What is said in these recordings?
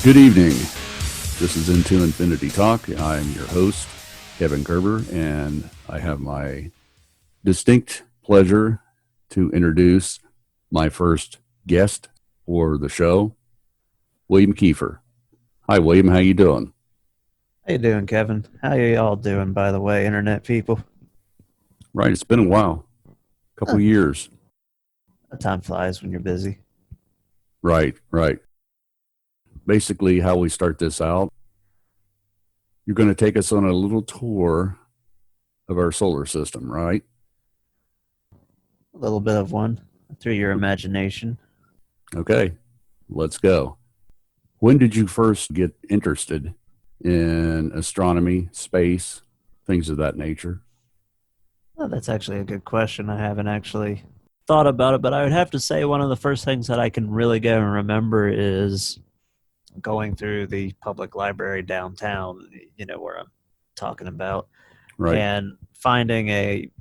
Good evening. This is Into Infinity Talk. I'm your host, Kevin Koerber, and I have my distinct pleasure to introduce my first guest for the show, William Keifer. Hi, William. How you doing? How you doing, Kevin? How you all doing, by the way, internet people? Right. It's been a while, a couple Huh, of years. time flies when you're busy. Right. Basically, how we start this out, you're going to take us on a little tour of our solar system, right? A little bit of one through your imagination. Okay, let's go. When did you first get interested in astronomy, space, things of that nature? Oh, that's actually a good question. I haven't actually thought about it, but I would have to say one of the first things that I can really go and remember is going through the public library downtown, where I'm talking about, Right. and finding a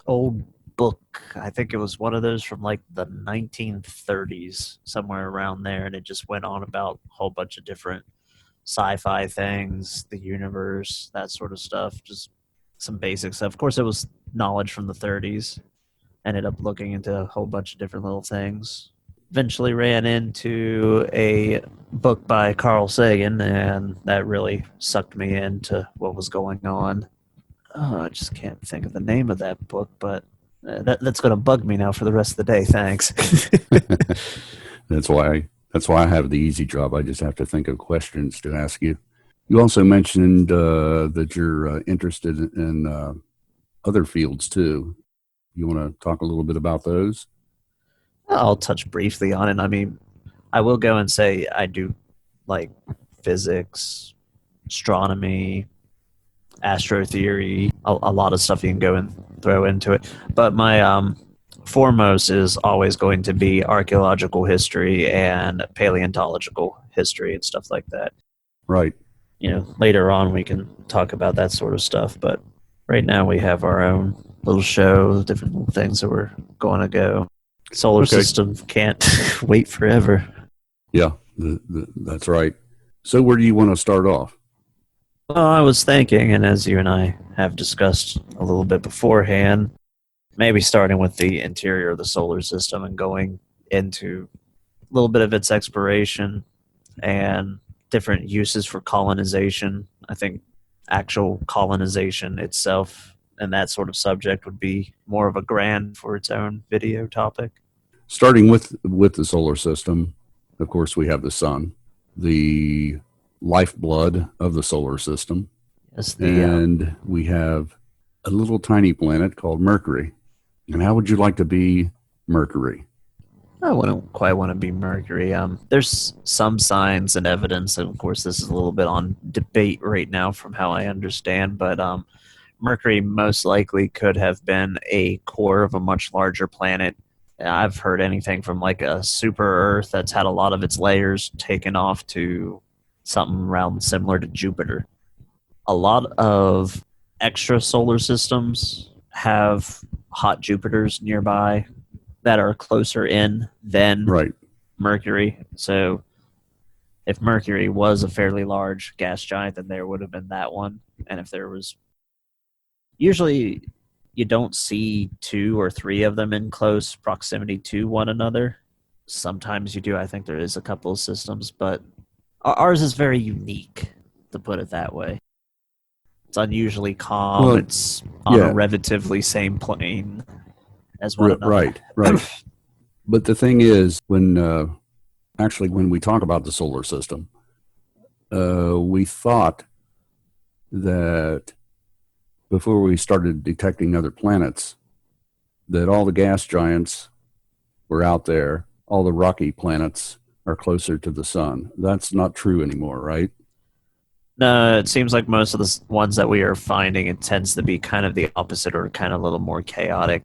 old book. I think it was one of those from like the 1930s, somewhere around there, and it just went on about a whole bunch of different sci-fi things, the universe, that sort of stuff, just some basic stuff. Of course, it was knowledge from the 30s. Ended up looking into a whole bunch of different little things. Eventually ran into a book by Carl Sagan, and that really sucked me into what was going on. Oh, I just can't think of the name of that book, but that's going to bug me now for the rest of the day. Thanks. That's why I have the easy job. I just have to think of questions to ask you. You also mentioned that you're interested in other fields too. You want to talk a little bit about those? I'll touch briefly on it. I mean, I will go and say I do like physics, astronomy, astro theory, a lot of stuff you can go and throw into it. But my foremost is always going to be archaeological history and paleontological history and stuff like that. Right. Later on we can talk about that sort of stuff. But right now we have our own little show, different little things that we're going to go. Solar Okay. system can't wait forever. Yeah, that's right. So where do you want to start off? Well, I was thinking, and as you and I have discussed a little bit beforehand, maybe starting with the interior of the solar system and going into a little bit of its exploration and different uses for colonization. I think actual colonization itself and that sort of subject would be more of a grand for its own video topic. Starting with the solar system, of course, we have the sun, the lifeblood of the solar system, As the and we have a little tiny planet called Mercury. And how would you like to be Mercury? I wouldn't quite want to be Mercury. There's some signs and evidence, and of course, this is a little bit on debate right now, from how I understand. But Mercury most likely could have been a core of a much larger planet. I've heard anything from like a super Earth that's had a lot of its layers taken off to something around similar to Jupiter. A lot of extra solar systems have hot Jupiters nearby that are closer in than Right. Mercury. So if Mercury was a fairly large gas giant, then there would have been that one. And if there was, usually you don't see two or three of them in close proximity to one another. Sometimes you do. I think there is a couple of systems, but ours is very unique, to put it that way. It's unusually calm. Well, It's on a yeah, relatively same plane as one another. right. But the thing is, when we talk about the solar system, we thought that before we started detecting other planets, that all the gas giants were out there, all the rocky planets are closer to the sun. That's not true anymore, right? No, it seems like most of the ones that we are finding, it tends to be kind of the opposite or kind of a little more chaotic.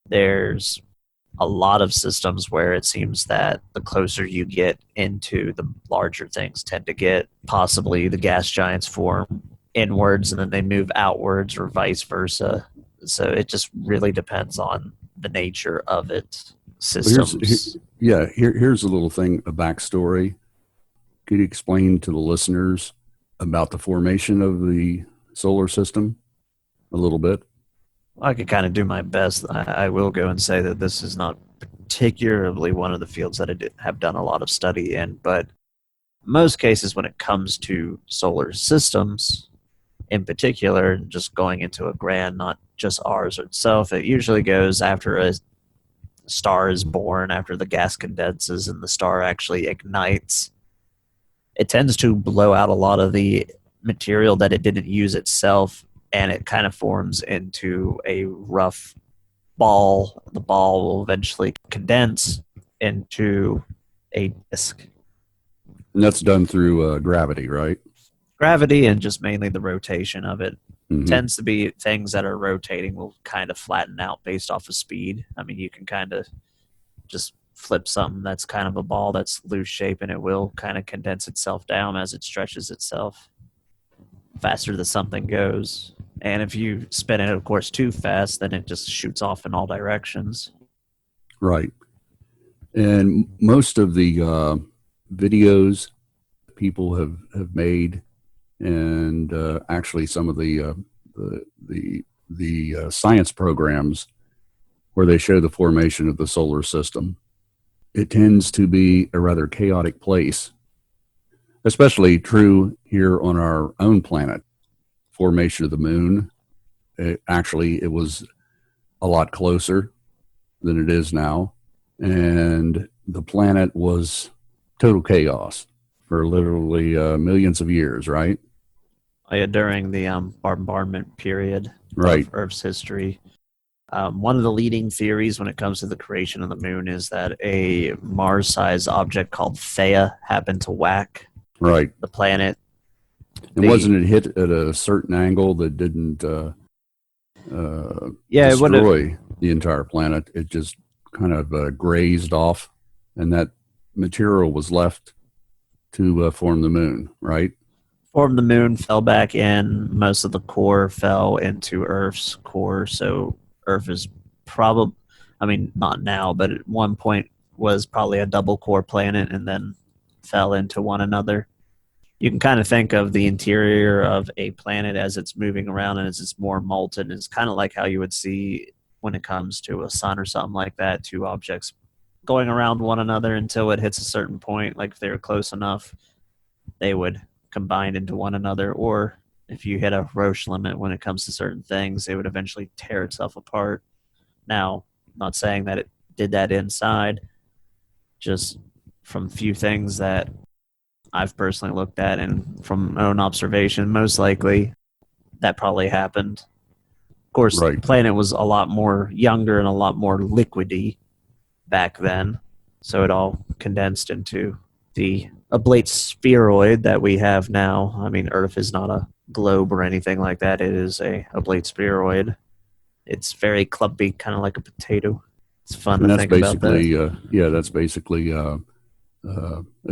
There's a lot of systems where it seems that the closer you get into the larger things tend to get. Possibly the gas giants form inwards and then they move outwards or vice versa. So it just really depends on the nature of it. Well, Systems. here's a little thing, a backstory. could you explain to the listeners about the formation of the solar system a little bit? I could kind of do my best. I will go and say that this is not particularly one of the fields that have done a lot of study in, but most cases when it comes to solar systems, in particular, just going into a grand, not just ours itself, it usually goes after a star is born, after the gas condenses and the star actually ignites. It tends to blow out a lot of the material that it didn't use itself, and it kind of forms into a rough ball. The ball will eventually condense into a disk. And that's done through gravity, right? Gravity and just mainly the rotation of it. Mm-hmm. Tends to be things that are rotating will kind of flatten out based off of speed. I mean, you can kind of just flip something that's kind of a ball that's loose shape, and it will kind of condense itself down as it stretches itself faster than something goes. And if you spin it, of course, too fast, then it just shoots off in all directions. Right. And most of the videos people have made, and actually some of the science programs where they show the formation of the solar system, it tends to be a rather chaotic place, especially true here on our own planet. Formation of the moon, it was a lot closer than it is now, and the planet was total chaos for literally millions of years, right? During the bombardment period Right. of Earth's history. One of the leading theories when it comes to the creation of the moon is that a Mars-sized object called Theia happened to whack Right. the planet. And wasn't it hit at a certain angle that didn't destroy the entire planet? It just kind of grazed off, and that material was left to form the moon, right? Formed the moon, fell back in. Most of the core fell into Earth's core. So Earth is probably, I mean, not now, but at one point was probably a double core planet and then fell into one another. You can kind of think of the interior of a planet as it's moving around and as it's more molten. It's kind of like how you would see when it comes to a sun or something like that, two objects going around one another until it hits a certain point. Like if they were close enough, they would combine into one another. Or if you hit a Roche limit when it comes to certain things, it would eventually tear itself apart. Now, I'm not saying that it did that inside, just from few things that I've personally looked at and from my own observation, most likely that probably happened. Of course, Right. The planet was a lot more younger and a lot more liquidy back then, so it all condensed into the oblate spheroid that we have now. I mean, Earth is not a globe or anything like that. It is a oblate spheroid. It's very clumpy, kind of like a potato. It's fun And to that's think about that. basically, that's basically a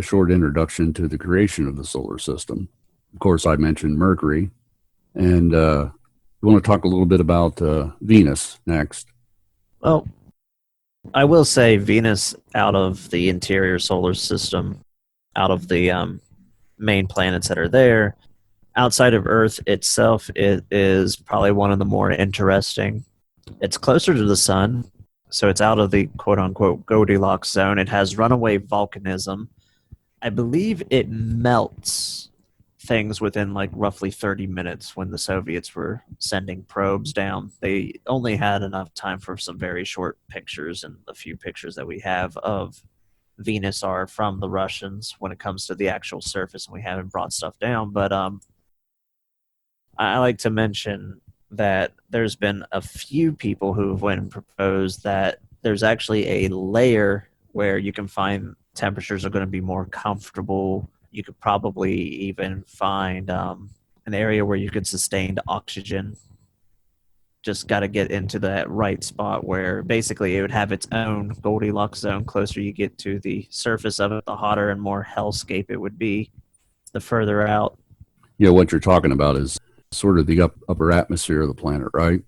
short introduction to the creation of the solar system. Of course, I mentioned Mercury, and we want to talk a little bit about Venus next. Well, I will say Venus, out of the interior solar system, out of the main planets that are there, outside of Earth itself, it is probably one of the more interesting. It's closer to the sun, so it's out of the quote-unquote Goldilocks zone. It has runaway volcanism. I believe it melts things within like roughly 30 minutes when the Soviets were sending probes down. They only had enough time for some very short pictures, and the few pictures that we have of Venus are from the Russians when it comes to the actual surface, and we haven't brought stuff down. But I like to mention that there's been a few people who have went and proposed that there's actually a layer where you can find temperatures are going to be more comfortable. You could probably even find an area where you could sustain oxygen. Just got to get into that right spot where basically it would have its own Goldilocks zone. Closer you get to the surface of it, the hotter and more hellscape it would be, the further out. Yeah, what you're talking about is sort of the upper atmosphere of the planet, right?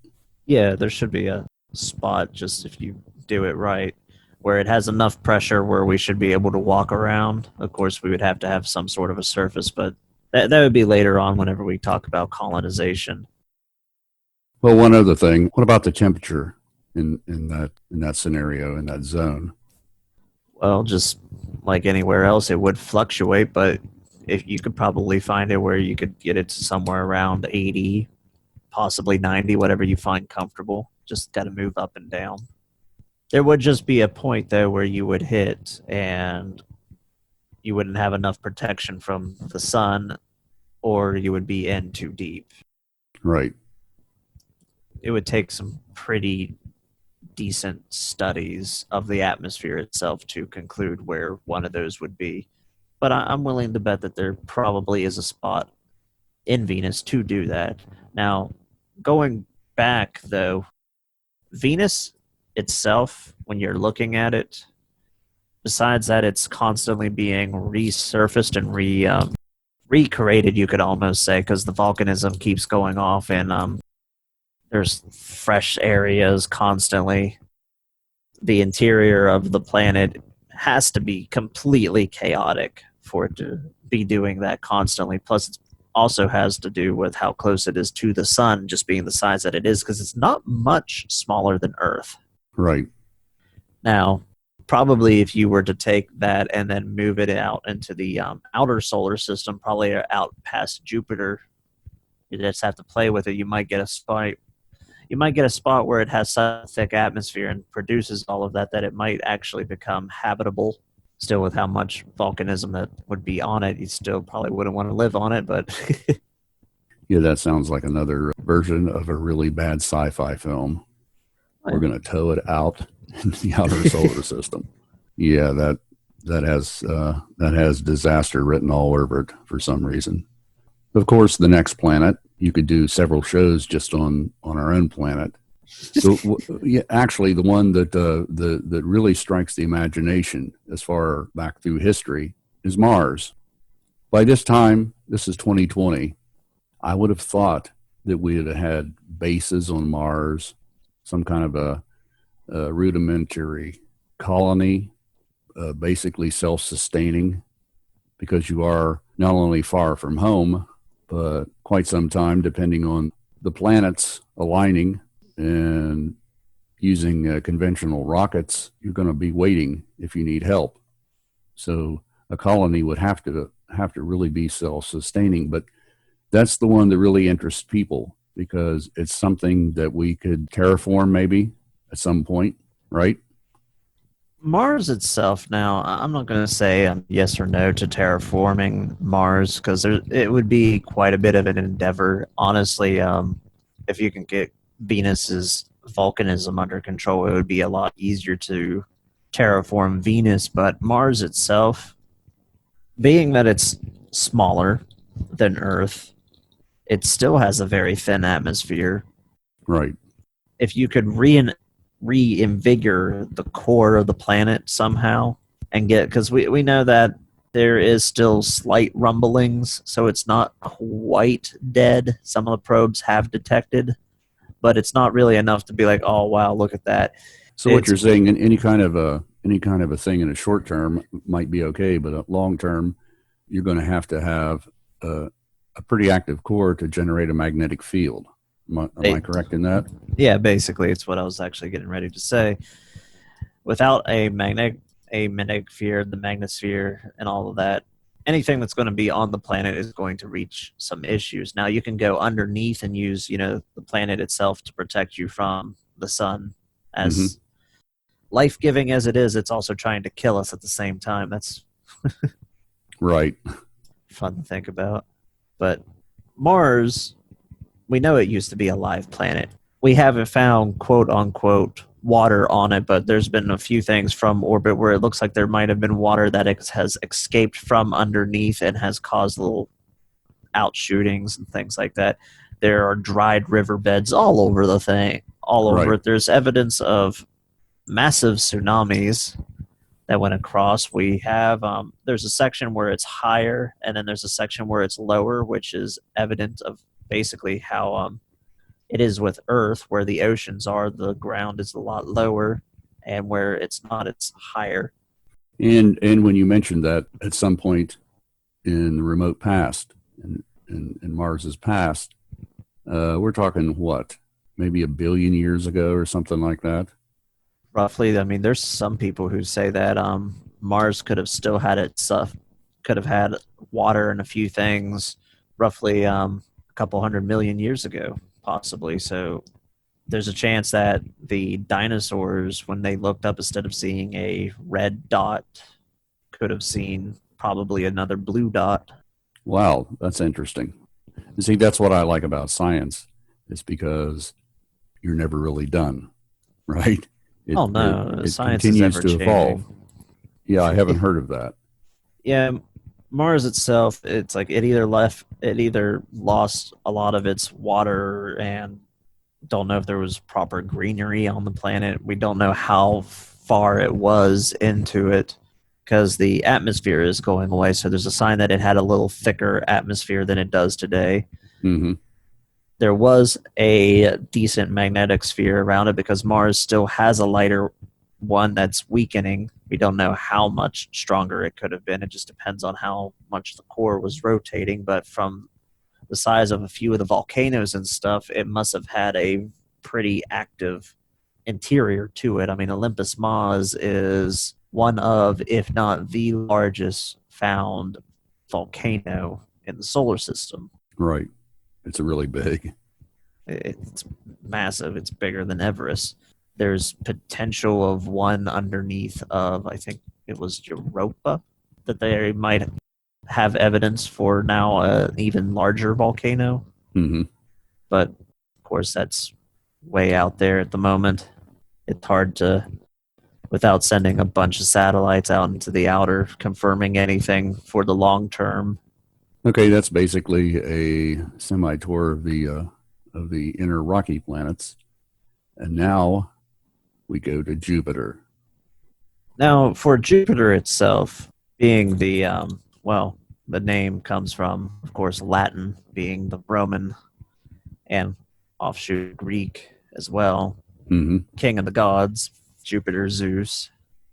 Yeah, there should be a spot just if you do it right where it has enough pressure where we should be able to walk around. Of course, we would have to have some sort of a surface, but that would be later on whenever we talk about colonization. Well, one other thing. What about the temperature in that scenario, in that zone? Well, just like anywhere else, it would fluctuate, but if you could probably find it where you could get it to somewhere around 80, possibly 90, whatever you find comfortable. Just got to move up and down. There would just be a point though where you would hit and you wouldn't have enough protection from the sun, or you would be in too deep. Right. It would take some pretty decent studies of the atmosphere itself to conclude where one of those would be. But I'm willing to bet that there probably is a spot in Venus to do that. Now, going back though, Venus itself, when you're looking at it, besides that, it's constantly being resurfaced and recreated. You could almost say because the volcanism keeps going off, and there's fresh areas constantly. The interior of the planet has to be completely chaotic for it to be doing that constantly. Plus, it also has to do with how close it is to the sun, just being the size that it is, because it's not much smaller than Earth. Right. Now, probably if you were to take that and then move it out into the outer solar system, probably out past Jupiter, you just have to play with it. You might get a spot. You might get a spot where it has such a thick atmosphere and produces all of that it might actually become habitable. Still, with how much volcanism that would be on it, you still probably wouldn't want to live on it. But Yeah, that sounds like another version of a really bad sci-fi film. We're going to tow it out into the outer solar system. Yeah, that has disaster written all over it for some reason. Of course, the next planet, you could do several shows just on our own planet. Yeah, actually, the one that really strikes the imagination as far back through history is Mars. By this time, this is 2020. I would have thought that we would have had bases on Mars, some kind of a rudimentary colony, basically self-sustaining, because you are not only far from home, but quite some time, depending on the planets aligning and using conventional rockets, you're going to be waiting if you need help. So a colony would have to really be self-sustaining. But that's the one that really interests people because it's something that we could terraform maybe at some point, right? Mars itself, now, I'm not going to say yes or no to terraforming Mars because it would be quite a bit of an endeavor. Honestly, if you can get Venus's volcanism under control, it would be a lot easier to terraform Venus. But Mars itself, being that it's smaller than Earth, it still has a very thin atmosphere. Right. If you could reinvigorate the core of the planet somehow and get, because we know that there is still slight rumblings, so it's not quite dead. Some of the probes have detected, but it's not really enough to be like, oh wow, look at that. So what you're saying, in any kind of a thing in a short term might be okay, but a long term, you're going to have a pretty active core to generate a magnetic field. Am I correct in that? Yeah, basically, it's what I was actually getting ready to say. Without a magnetic field, the magnetosphere, and all of that, anything that's going to be on the planet is going to reach some issues. Now, you can go underneath and use, the planet itself to protect you from the sun. As life-giving as it is, it's also trying to kill us at the same time. That's right. Fun to think about. But Mars, we know it used to be a live planet. We haven't found quote unquote water on it, but there's been a few things from orbit where it looks like there might have been water that has escaped from underneath and has caused little outshootings and things like that. There are dried riverbeds all over the thing, all over it. There's evidence of massive tsunamis that went across. We have there's a section where it's higher, and then there's a section where it's lower, which is evident of basically how it is with Earth, where the oceans are. The ground is a lot lower, and where it's not, it's higher. And when you mentioned that at some point in the remote past, in Mars's past, we're talking what, maybe a billion years ago or something like that. Roughly, I mean, there's some people who say that Mars could have still had its stuff, could have had water and a few things roughly a couple 100 million years ago, possibly. So there's a chance that the dinosaurs, when they looked up, instead of seeing a red dot, could have seen probably another blue dot. Wow, that's interesting. You see, that's what I like about science. It's because you're never really done, right? Oh It no, it science is continues ever to evolve. changing. Yeah, I haven't heard of that. Yeah, Mars itself, it's like it either lost a lot of its water and don't know if there was proper greenery on the planet. We don't know how far it was into it because the atmosphere is going away. So there's a sign that it had a little thicker atmosphere than it does today. Hmm. There was a decent magnetic sphere around it because Mars still has a lighter one that's weakening. We don't know how much stronger it could have been. It just depends on how much the core was rotating. But from the size of a few of the volcanoes and stuff, it must have had a pretty active interior to it. I mean, Olympus Mons is one of, if not the largest found volcano in the solar system. Right. It's really big. It's massive. It's bigger than Everest. There's potential of one underneath of, I think it was Europa, that they might have evidence for now an even larger volcano. Hmm. But of course, that's way out there at the moment. It's hard to, without sending a bunch of satellites out into the outer, confirming anything for the long term. Okay, that's basically a semi tour of the inner rocky planets, and now we go to Jupiter. Now, for Jupiter itself, being the, well, the name comes from, of course, Latin, being the Roman and offshoot Greek as well. Hmm. King of the gods, Jupiter, Zeus.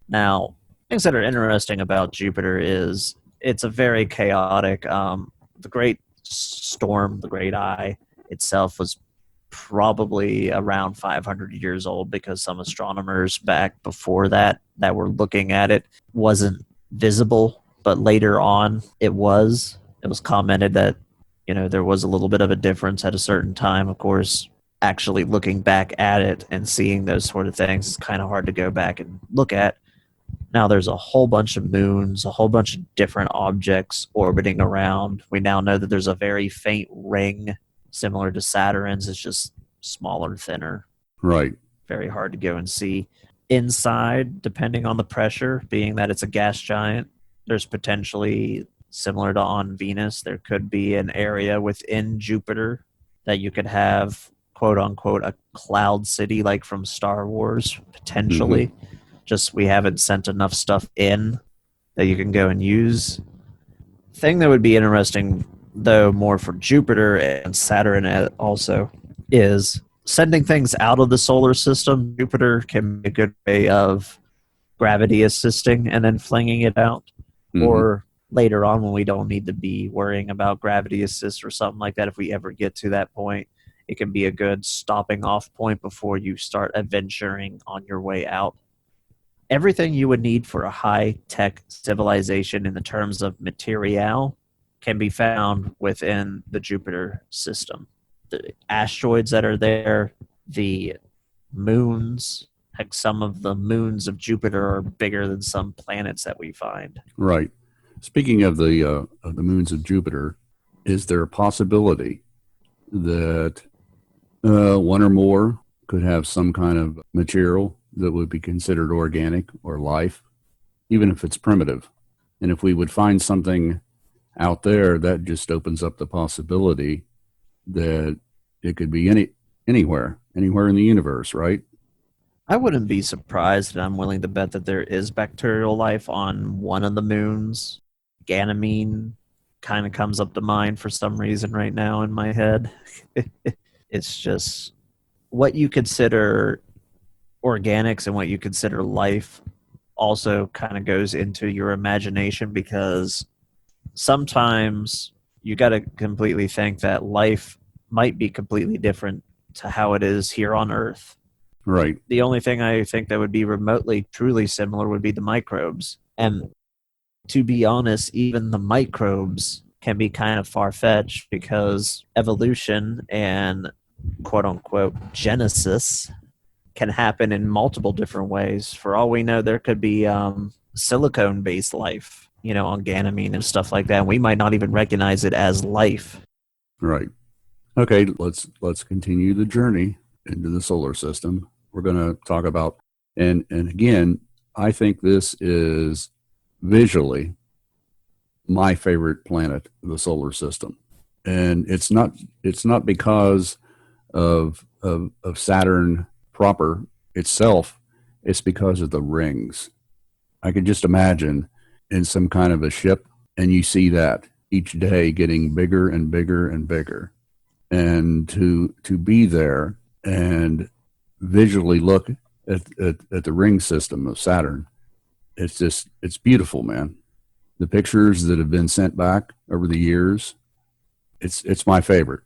Now, things that are interesting about Jupiter is it's a very chaotic. The Great Storm, the Great Eye itself was probably around 500 years old because some astronomers back before that were looking at it wasn't visible, but later on it was. It was commented that there was a little bit of a difference at a certain time. Of course, actually looking back at it and seeing those sort of things is kind of hard to go back and look at. Now there's a whole bunch of moons, a whole bunch of different objects orbiting around. We now know that there's a very faint ring similar to Saturn's. It's just smaller, thinner, Right. very hard to go and see. Inside, depending on the pressure, being that it's a gas giant, there's potentially, similar to on Venus, there could be an area within Jupiter that you could have, quote unquote, a cloud city like from Star Wars, Hmm. potentially. Just we haven't sent enough stuff in that you can go and use. Thing that would be interesting, though, more for Jupiter and Saturn also, is sending things out of the solar system. Jupiter can be a good way of gravity assisting and then flinging it out. Hmm. Or later on, when we don't need to be worrying about gravity assist or something like that, if we ever get to that point, it can be a good stopping off point before you start adventuring on your way out. Everything you would need for a high tech civilization in the terms of material can be found within the Jupiter system. The asteroids that are there, the moons, heck, some of the moons of Jupiter are bigger than some planets that we find. Right. Speaking of the moons of Jupiter, is there a possibility that one or more could have some kind of material that would be considered organic or life, even if it's primitive? And if we would find something out there, that just opens up the possibility that it could be anywhere in the universe, right? I wouldn't be surprised, and I'm willing to bet that there is bacterial life on one of the moons. Ganymede kind of comes up to mind for some reason right now in my head. It's just what you consider organics and what you consider life also kind of goes into your imagination, because sometimes you got to completely think that life might be completely different to how it is here on Earth. Right. The only thing I think that would be remotely truly similar would be the microbes. And to be honest, even the microbes can be kind of far fetched, because evolution and quote unquote genesis can happen in multiple different ways. For all we know, there could be silicone based life, on Ganymede and stuff like that. We might not even recognize it as life. Right. Okay, let's continue the journey into the solar system. We're going to talk about, and again, I think this is visually my favorite planet of the solar system, and it's not because of Saturn proper itself. It's because of the rings. I could just imagine in some kind of a ship, and you see that each day getting bigger and bigger and bigger, and to be there and visually look at the ring system of Saturn, it's beautiful, man. The pictures that have been sent back over the years, it's my favorite.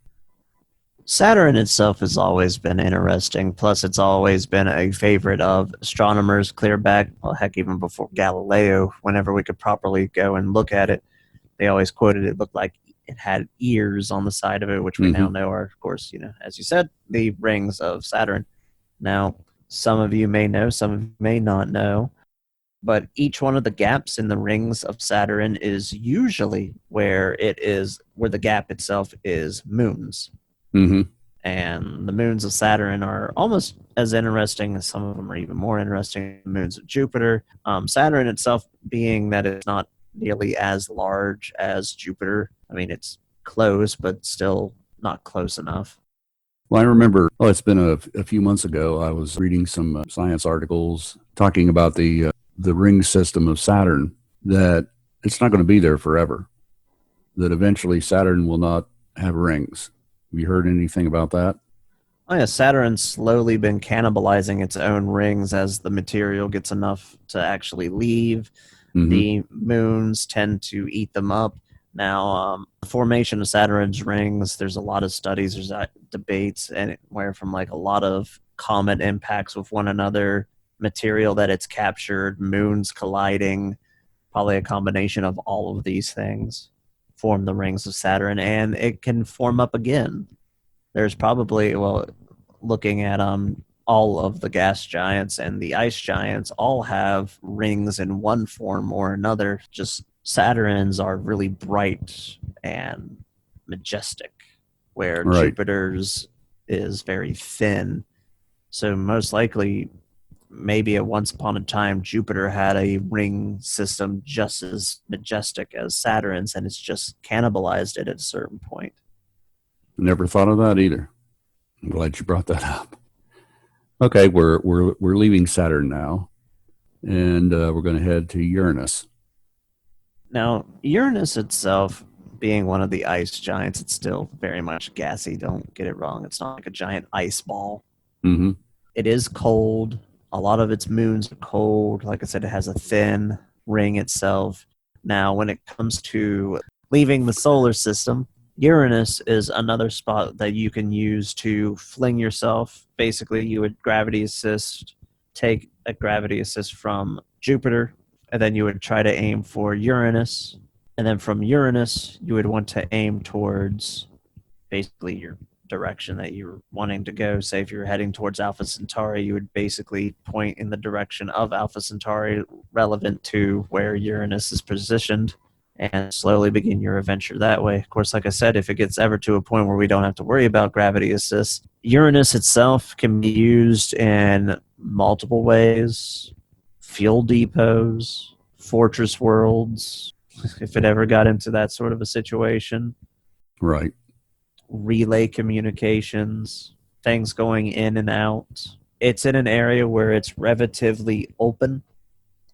Saturn itself has always been interesting. Plus, it's always been a favorite of astronomers clear back, well, heck, even before Galileo, whenever we could properly go and look at it. They always quoted it looked like it had ears on the side of it, which we now Mm-hmm. know are, of course, as you said, the rings of Saturn. Now, some of you may know, some of you may not know, but each one of the gaps in the rings of Saturn is usually where the gap itself is moons. Mm-hmm. And the moons of Saturn are almost as interesting as some of them are even more interesting than the moons of Jupiter. Saturn itself, being that it's not nearly as large as Jupiter, I mean, it's close, but still not close enough. Well, I remember, it's been a few months ago. I was reading some science articles talking about the ring system of Saturn. That it's not going to be there forever. That eventually Saturn will not have rings. Have you heard anything about that? Oh yeah, Saturn's slowly been cannibalizing its own rings as the material gets enough to actually leave. Mm-hmm. The moons tend to eat them up. Now, the formation of Saturn's rings, there's a lot of studies, there's debates, and where from like a lot of comet impacts with one another, material that it's captured, moons colliding, probably a combination of all of these things form the rings of Saturn, and it can form up again. There's probably, well, looking at all of the gas giants and the ice giants all have rings in one form or another. Just Saturn's are really bright and majestic, where Right. Jupiter's is very thin. So most likely, maybe at once upon a time, Jupiter had a ring system just as majestic as Saturn's, and it's just cannibalized it at a certain point. Never thought of that either. I'm glad you brought that up. Okay, we're leaving Saturn now, and we're going to head to Uranus. Now, Uranus itself, being one of the ice giants, it's still very much gassy. Don't get it wrong. It's not like a giant ice ball. Mm-hmm. It is cold. A lot of its moons are cold. Like I said, it has a thin ring itself. Now, when it comes to leaving the solar system, Uranus is another spot that you can use to fling yourself. Basically, you would gravity assist, take a gravity assist from Jupiter, and then you would try to aim for Uranus. And then from Uranus, you would want to aim towards basically your direction that you're wanting to go. Say if you're heading towards Alpha Centauri, you would basically point in the direction of Alpha Centauri relevant to where Uranus is positioned, and slowly begin your adventure that way. Of course, like I said, if it gets ever to a point where we don't have to worry about gravity assist, Uranus itself can be used in multiple ways: fuel depots, fortress worlds, if it ever got into that sort of a situation, Right. relay communications, things going in and out. It's in an area where it's relatively open.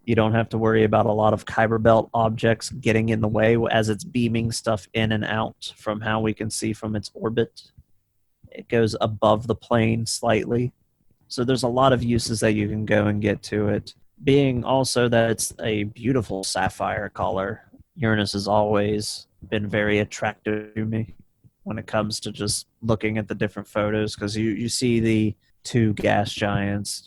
You don't have to worry about a lot of Kuiper Belt objects getting in the way as it's beaming stuff in and out from how we can see from its orbit. It goes above the plane slightly. So there's a lot of uses that you can go and get to it. Being also that it's a beautiful sapphire color, Uranus has always been very attractive to me when it comes to just looking at the different photos, because you see the two gas giants,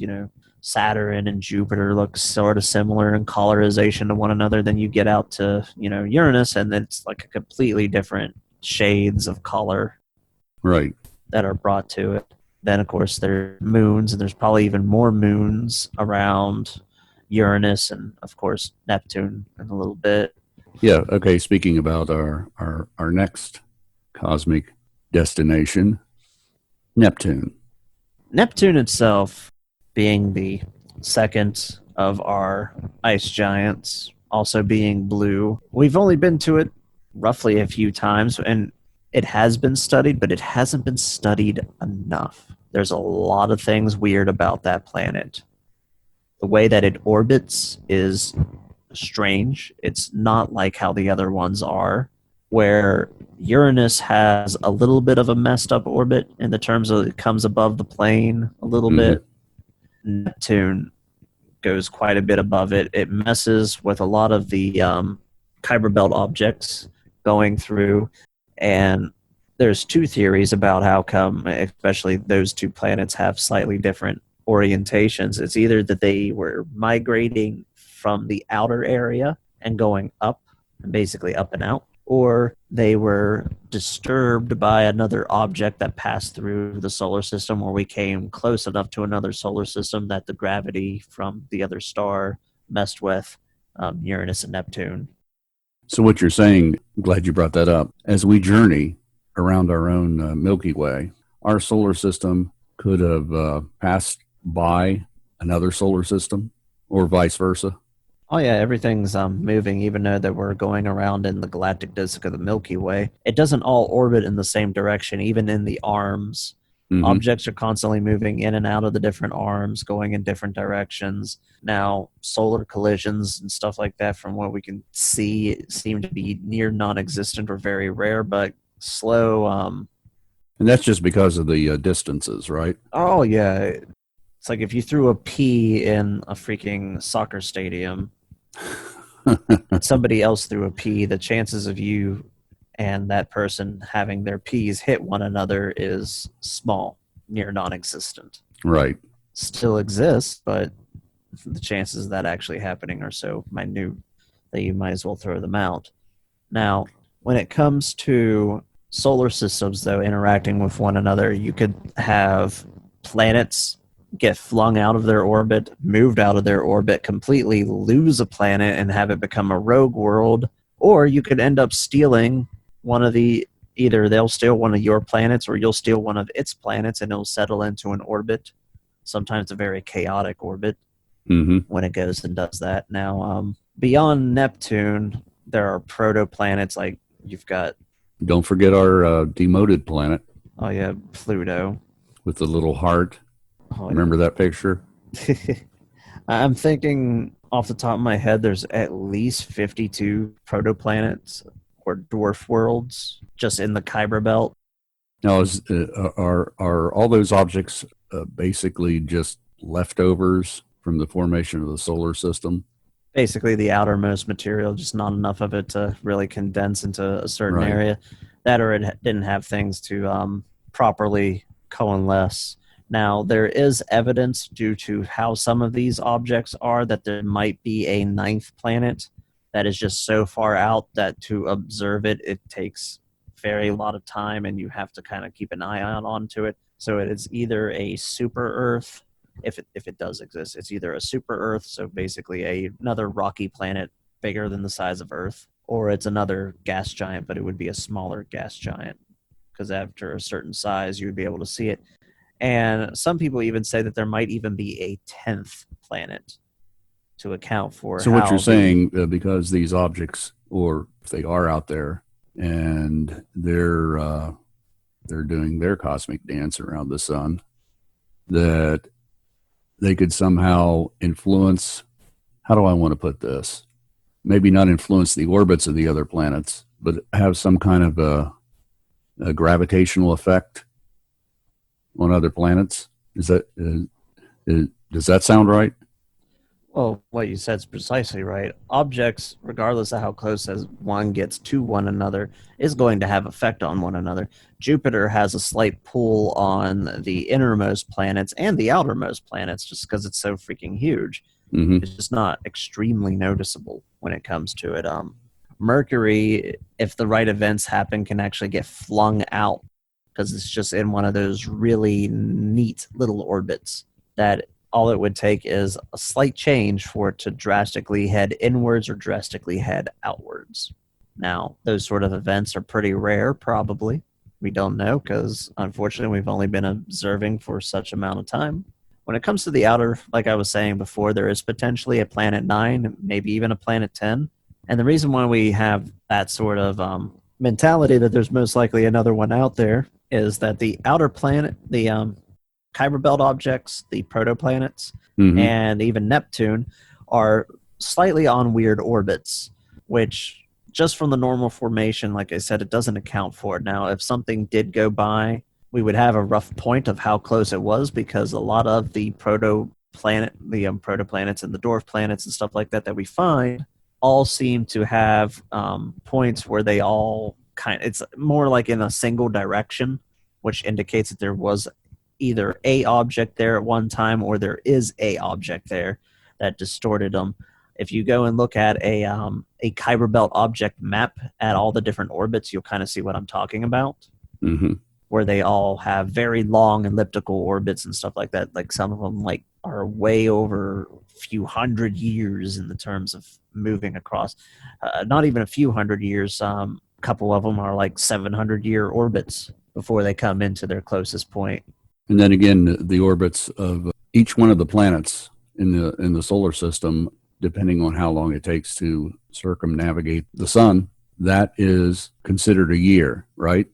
Saturn and Jupiter look sort of similar in colorization to one another. Then you get out to, Uranus, and it's like a completely different shades of color Right. that are brought to it. Then, of course, there are moons, and there's probably even more moons around Uranus and, of course, Neptune in a little bit. Yeah. Okay. Speaking about our next cosmic destination, Neptune. Neptune itself, being the second of our ice giants, also being blue, we've only been to it roughly a few times, and it has been studied, but it hasn't been studied enough. There's a lot of things weird about that planet. The way that it orbits is strange. It's not like how the other ones are, where Uranus has a little bit of a messed up orbit in the terms of it comes above the plane a little bit. Neptune goes quite a bit above it. It messes with a lot of the Kuiper Belt objects going through, and there's two theories about how come, especially those two planets have slightly different orientations. It's either that they were migrating from the outer area and going up, basically up and out, or they were disturbed by another object that passed through the solar system, or we came close enough to another solar system that the gravity from the other star messed with Uranus and Neptune. So what you're saying, I'm glad you brought that up. As we journey around our own Milky Way, our solar system could have passed by another solar system, or vice versa. Oh yeah, everything's moving, even though that we're going around in the galactic disk of the Milky Way. It doesn't all orbit in the same direction, even in the arms. Objects are constantly moving in and out of the different arms, going in different directions. Now, solar collisions and stuff like that, from what we can see, seem to be near non-existent or very rare, but slow. And that's just because of the distances, right? Oh yeah, it's like if you threw a pea in a freaking soccer stadium, and somebody else threw a pea, the chances of you and that person having their peas hit one another is small, near non-existent. Right. Still exists, but the chances of that actually happening are so minute that you might as well throw them out. Now, when it comes to solar systems, though, interacting with one another, you could have planets get flung out of their orbit, moved out of their orbit, completely lose a planet and have it become a rogue world, or you could end up stealing one of the, either they'll steal one of your planets or you'll steal one of its planets and it'll settle into an orbit, sometimes a very chaotic orbit when it goes and does that. Now, beyond Neptune, there are protoplanets like you've got. Don't forget our demoted planet. Oh yeah, Pluto. With the little heart. Oh, Remember that picture? I'm thinking off the top of my head, there's at least 52 protoplanets or dwarf worlds just in the Kuiper Belt. Now, are all those objects basically just leftovers from the formation of the solar system? Basically, the outermost material, just not enough of it to really condense into a certain Right. area. That, or it didn't have things to properly coalesce. Now, there is evidence due to how some of these objects are that there might be a ninth planet that is just so far out that to observe it, it takes very lot of time and you have to kind of keep an eye out onto it. So it is either a super Earth, if it does exist, it's either a super Earth, so basically another rocky planet bigger than the size of Earth, or it's another gas giant, but it would be a smaller gas giant because after a certain size, you would be able to see it. And some people even say that there might even be a 10th planet to account for. So what you're saying, because these objects, or if they are out there, and they're doing their cosmic dance around the sun, that they could somehow influence. How do I want to put this? Maybe not influence the orbits of the other planets, but have some kind of a gravitational effect on other planets. Is Does that sound right? Well, what you said is precisely right. Objects, regardless of how close as one gets to one another, is going to have effect on one another. Jupiter has a slight pull on the innermost planets and the outermost planets just because it's so freaking huge. Mm-hmm. It's just not extremely noticeable when it comes to it. Mercury, if the right events happen, can actually get flung out because it's just in one of those really neat little orbits that all it would take is a slight change for it to drastically head inwards or drastically head outwards. Now, those sort of events are pretty rare, probably. We don't know because unfortunately we've only been observing for such amount of time. When it comes to the outer, like I was saying before, there is potentially a planet 9, maybe even a planet 10. And the reason why we have that sort of mentality that there's most likely another one out there is that the outer planet, the Kuiper Belt objects, the protoplanets, Mm-hmm. and even Neptune are slightly on weird orbits, which just from the normal formation, like I said, it doesn't account for it. Now, if something did go by, we would have a rough point of how close it was because a lot of the protoplanets and the dwarf planets and stuff like that that we find all seem to have points where they all it's more like in a single direction, which indicates that there was either a object there at one time or there is a object there that distorted them. If you go and look at a Kuiper Belt object map at all the different orbits, you'll kind of see what I'm talking about, Mm-hmm. where they all have very long elliptical orbits and stuff like that. Like some of them like are way over a few hundred years in the terms of moving across. Not even a few hundred years. A couple of them are like 700-year orbits before they come into their closest point. And then again, the orbits of each one of the planets in the solar system, depending on how long it takes to circumnavigate the sun, that is considered a year, right?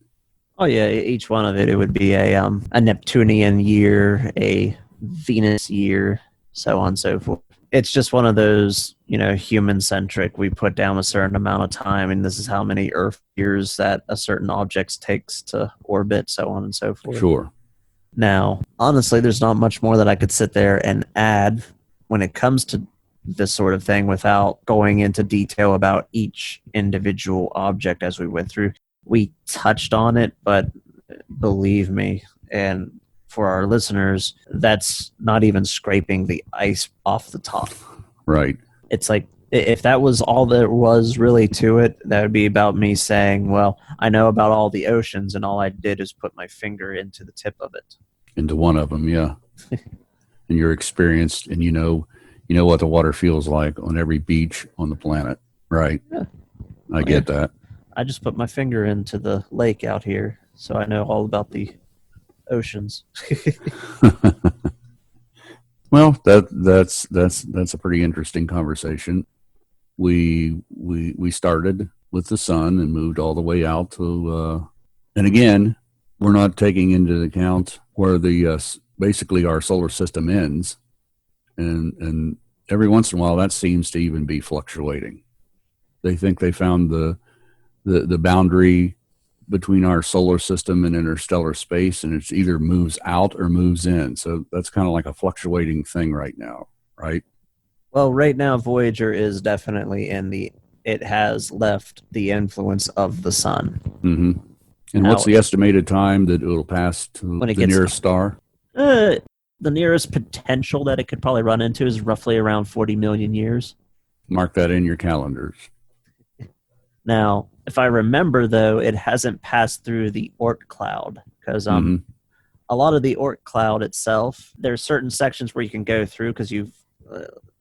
Oh yeah, each one of it would be a Neptunian year, a Venus year, so on and so forth. It's just one of those, human centric. We put down a certain amount of time, and this is how many Earth years that a certain object takes to orbit, so on and so forth. Sure. Now, honestly, there's not much more that I could sit there and add when it comes to this sort of thing without going into detail about each individual object as we went through. We touched on it, but believe me, and for our listeners, that's not even scraping the ice off the top. Right. It's like if that was all there was really to it, that would be about me saying, well, I know about all the oceans and all I did is put my finger into the tip of it. Into one of them, yeah. And you're experienced and you know what the water feels like on every beach on the planet, right? Yeah. I get that. I just put my finger into the lake out here, so I know all about the oceans. Well, that's a pretty interesting conversation. We started with the sun and moved all the way out to, and again, we're not taking into account where the basically our solar system ends, and every once in a while that seems to even be fluctuating. They think they found the boundary between our solar system and interstellar space, and it's either moves out or moves in. So that's kind of like a fluctuating thing right now, right? Well, right now, Voyager is definitely it has left the influence of the sun. Mm-hmm. And Now, what's the estimated time that it'll pass to when it the gets nearest star? the nearest potential that it could probably run into is roughly around 40 million years. Mark that in your calendars. Now, if I remember, though, it hasn't passed through the Oort cloud because Mm-hmm. a lot of the Oort cloud itself, there's certain sections where you can go through because you've.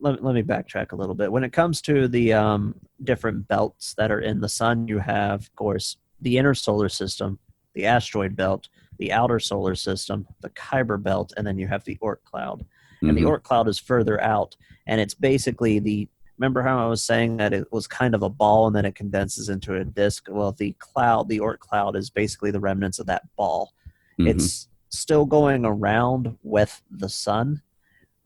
Let me backtrack a little bit. When it comes to the different belts that are in the sun, you have, of course, the inner solar system, the asteroid belt, the outer solar system, the Kuiper belt, and then you have the Oort cloud. And the Mm-hmm. Oort cloud is further out, and it's basically remember how I was saying that it was kind of a ball and then it condenses into a disk? Well, the Oort cloud, is basically the remnants of that ball. Mm-hmm. It's still going around with the sun,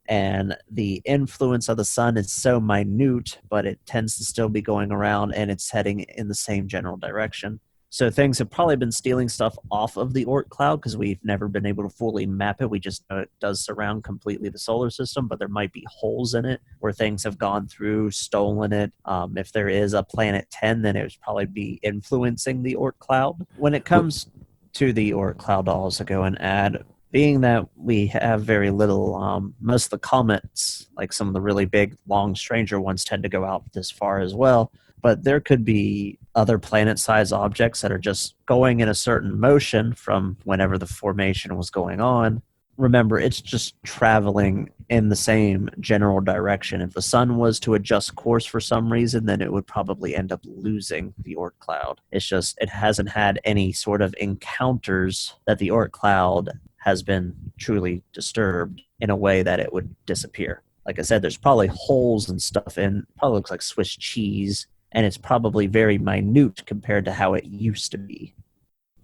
and the influence of the sun is so minute, but it tends to still be going around and it's heading in the same general direction. So things have probably been stealing stuff off of the Oort cloud because we've never been able to fully map it. We just know it does surround completely the solar system, but there might be holes in it where things have gone through, stolen it. If there is a planet 10, then it would probably be influencing the Oort cloud. When it comes to the Oort cloud, I'll also go and add, being that we have very little, most of the comets, like some of the really big, long, stranger ones, tend to go out this far as well. But there could be other planet-sized objects that are just going in a certain motion from whenever the formation was going on. Remember, it's just traveling in the same general direction. If the sun was to adjust course for some reason, then it would probably end up losing the Oort cloud. It's just, it hasn't had any sort of encounters that the Oort cloud has been truly disturbed in a way that it would disappear. Like I said, there's probably holes and stuff in, probably looks like Swiss cheese, and it's probably very minute compared to how it used to be.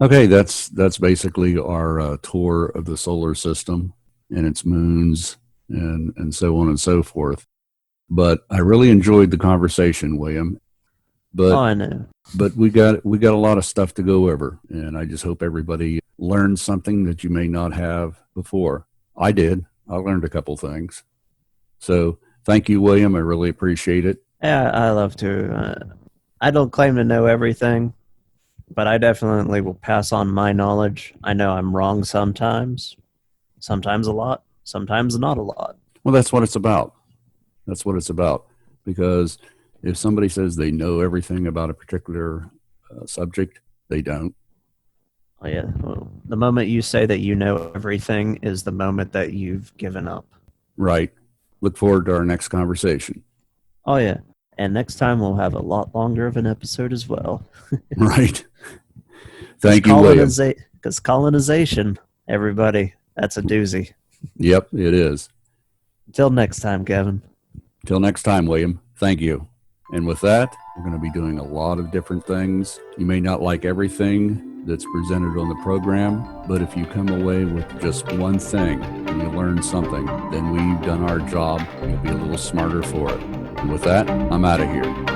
Okay, that's basically our tour of the solar system and its moons and so on and so forth. But I really enjoyed the conversation, William. But I know. but we got a lot of stuff to go over, and I just hope everybody learned something that you may not have before. I did. I learned a couple things. So thank you, William. I really appreciate it. Yeah, I love to. I don't claim to know everything, but I definitely will pass on my knowledge. I know I'm wrong sometimes a lot, sometimes not a lot. Well, that's what it's about. That's what it's about. Because if somebody says they know everything about a particular subject, they don't. Oh, yeah. Well, the moment you say that you know everything is the moment that you've given up. Right. Look forward to our next conversation. Oh, yeah. And next time we'll have a lot longer of an episode as well. Right. Thank you, William. Because colonization, everybody, that's a doozy. Yep, it is. Until next time, Kevin. Till next time, William. Thank you. And with that, we're going to be doing a lot of different things. You may not like everything that's presented on the program, but if you come away with just one thing and you learn something, then we've done our job. You'll be a little smarter for it. And with that, I'm out of here.